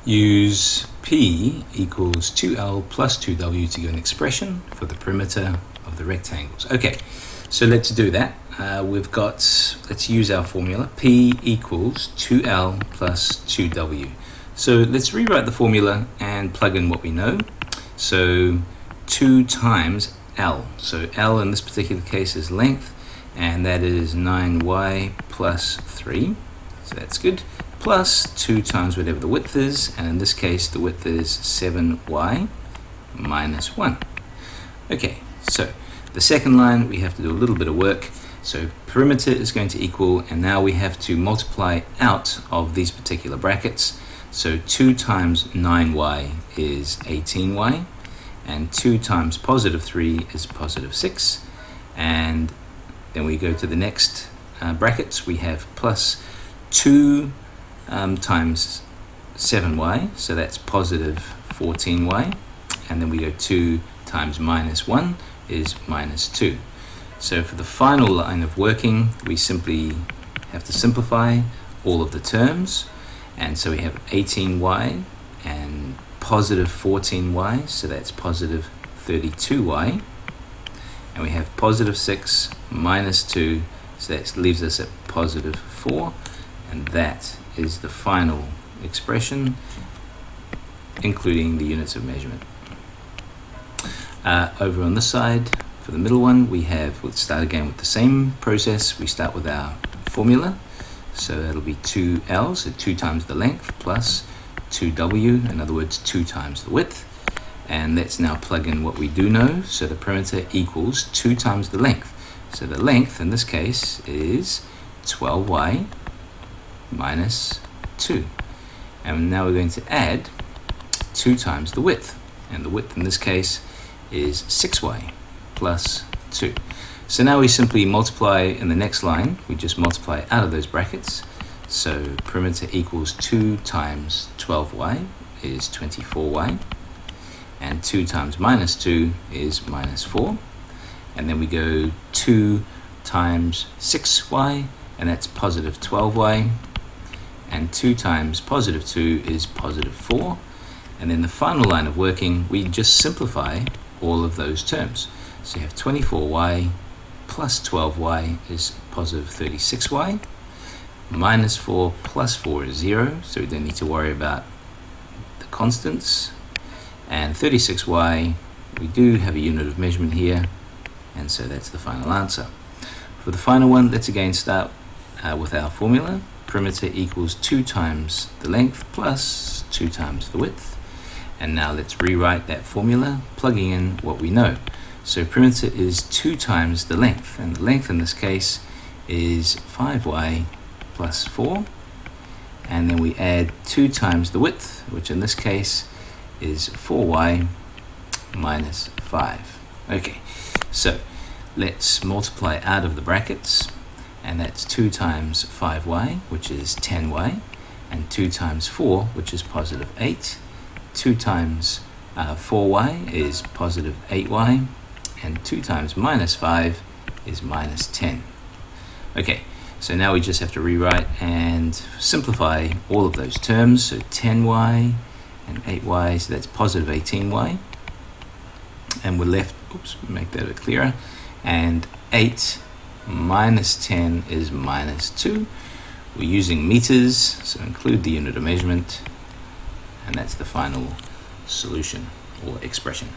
use P equals 2L plus 2W to get an expression for the perimeter of the rectangles. Okay, so let's do that. Let's use our formula. P equals 2L plus 2W. So let's rewrite the formula and plug in what we know. So 2 times L. So L in this particular case is length, and that is 9y plus 3. So that's good. Plus 2 times whatever the width is, and in this case the width is 7y minus 1. Okay, so the second line we have to do a little bit of work. So perimeter is going to equal, and now we have to multiply out of these particular brackets. So 2 times 9y is 18y, and 2 times positive 3 is positive 6, and then we go to the next brackets. We have plus 2 times 7y, so that's positive 14y, and then we go 2 times minus 1 is minus 2. So for the final line of working, we simply have to simplify all of the terms, and so we have 18y and positive 14y, so that's positive 32y, and we have positive 6 minus 2, so that leaves us at positive 4, and that is the final expression, including the units of measurement. Over on this side, for the middle one, let's start again with the same process. We start with our formula, so that'll be 2L, so 2 times the length, plus 2W, in other words 2 times the width, and let's now plug in what we do know. So the perimeter equals 2 times the length, so the length in this case is 12y minus 2, and now we're going to add 2 times the width, and the width in this case is 6y plus 2. So now we simply multiply in the next line. We just multiply out of those brackets. So perimeter equals 2 times 12y is 24y, and 2 times minus 2 is minus 4, and then we go 2 times 6y, and that's positive 12y, and 2 times positive 2 is positive 4, and then the final line of working, we just simplify all of those terms. So you have 24y plus 12y is positive 36y, minus 4 plus 4 is 0, so we don't need to worry about the constants, and 36y, we do have a unit of measurement here, and so that's the final answer. For the final one, let's again start with our formula. Perimeter equals 2 times the length plus 2 times the width. And now let's rewrite that formula, plugging in what we know. So perimeter is 2 times the length, and the length in this case is 5y plus 4. And then we add 2 times the width, which in this case is 4y minus 5. Okay, so let's multiply out of the brackets, and that's 2 times 5y, which is 10y, and 2 times 4, which is positive 8. 2 times 4y is positive 8y, and 2 times minus 5 is minus 10. Okay, so now we just have to rewrite and simplify all of those terms. So 10y and 8y, so that's positive 18y, and we're left, make that a bit clearer, and 8 minus 10 is minus 2. We're using meters, so include the unit of measurement, and that's the final solution or expression.